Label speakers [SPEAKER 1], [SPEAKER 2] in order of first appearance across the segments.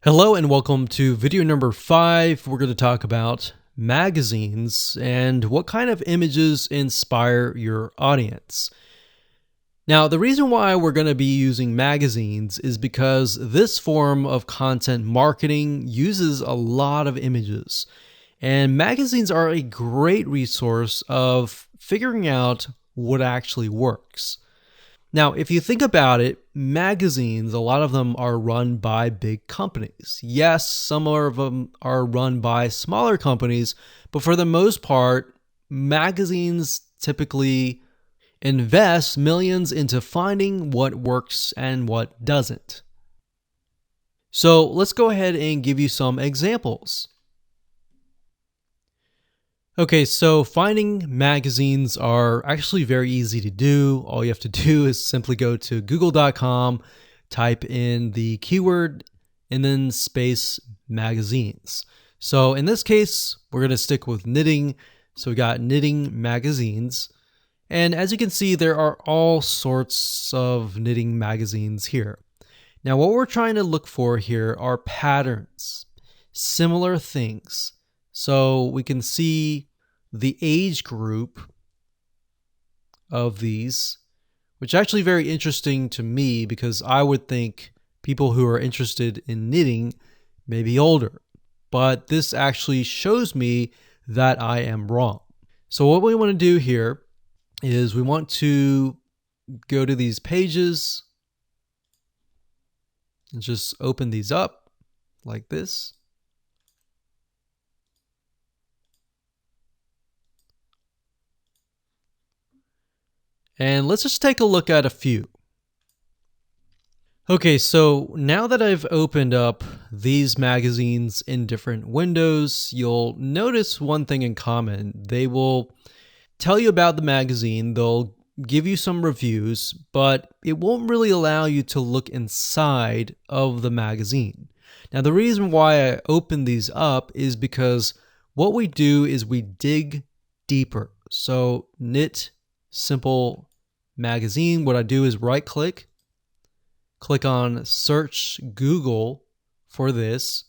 [SPEAKER 1] Hello and welcome to video number 5. We're going to talk about magazines and what kind of images inspire your audience. Now, the reason why we're going to be using magazines is because this form of content marketing uses a lot of images. And magazines are a great resource of figuring out what actually works. Now, if you think about it, magazines, a lot of them are run by big companies. Yes, some of them are run by smaller companies, but for the most part, magazines typically invest millions into finding what works and what doesn't. So let's go ahead and give you some examples. Okay, so finding magazines are actually very easy to do. All you have to do is simply go to google.com, type in the keyword, and then space magazines. So in this case, we're going to stick with knitting. So we got knitting magazines. And as you can see, there are all sorts of knitting magazines here. Now, what we're trying to look for here are patterns, similar things. So we can see the age group of these, which is actually very interesting to me because I would think people who are interested in knitting may be older. But this actually shows me that I am wrong. So what we want to do here is we want to go to these pages and just open these up like this. And let's just take a look at a few. Okay, so now that I've opened up these magazines in different windows, you'll notice one thing in common. They will tell you about the magazine, they'll give you some reviews, but it won't really allow you to look inside of the magazine. Now, the reason why I open these up is because what we do is we dig deeper. So Knit Simple Magazine, what I do is right click on search Google for this.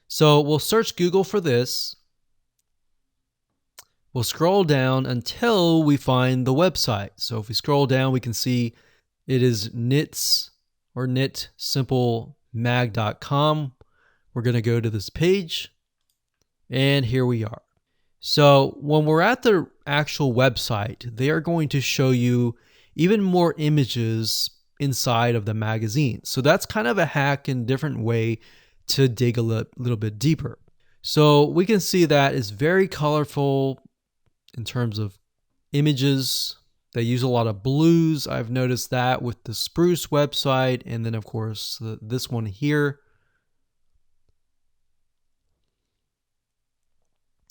[SPEAKER 1] So we'll search Google for this. We'll scroll down until we find the website. So if we scroll down, we can see it is knits or knitsimplemag.com. We're going to go to this page, and here we are. So when we're at the actual website, they are going to show you even more images inside of the magazine. So that's kind of a hack and different way to dig a little bit deeper. So we can see that it's very colorful in terms of images. They use a lot of blues. I've noticed that with the Spruce website, and then of course this one here.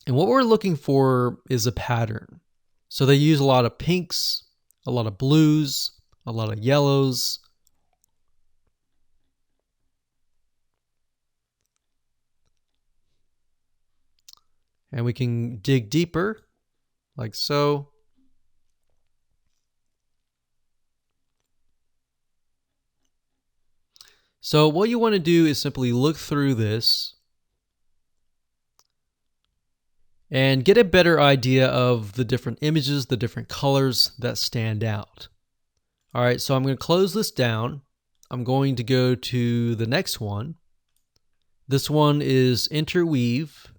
[SPEAKER 1] And what we're looking for is a pattern. So they use a lot of pinks, a lot of blues, a lot of yellows. And we can dig deeper, like so. So what you want to do is simply look through this and get a better idea of the different images, the different colors that stand out. All right, so I'm going to close this down. I'm going to go to the next one. This one is Interweave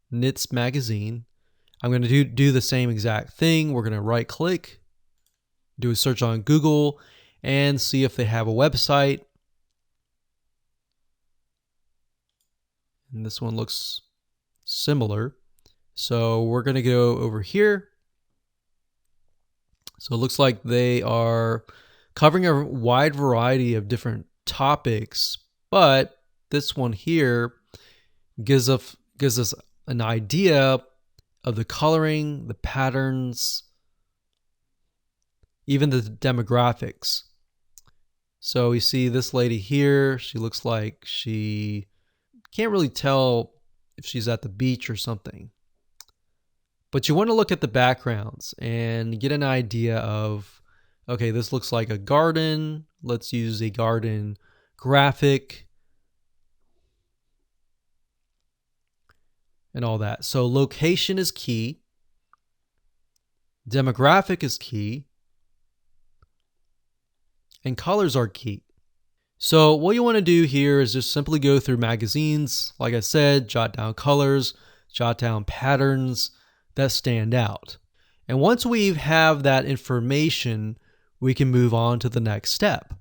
[SPEAKER 1] Knits Magazine. I'm going to do the same exact thing. We're going to right click, do a search on Google, and see if they have a website. And this one looks similar. So we're going to go over here. So it looks like they are covering a wide variety of different topics, but this one here gives us an idea of the coloring, the patterns, even the demographics. So we see this lady here. She looks like she can't really tell if she's at the beach or something. But you want to look at the backgrounds and get an idea of, okay, this looks like a garden. Let's use a garden graphic. and all that. So location is key. Demographic is key. And colors are key. So what you want to do here is just simply go through magazines. Like I said, jot down colors, jot down patterns that stand out. And once we have that information, we can move on to the next step.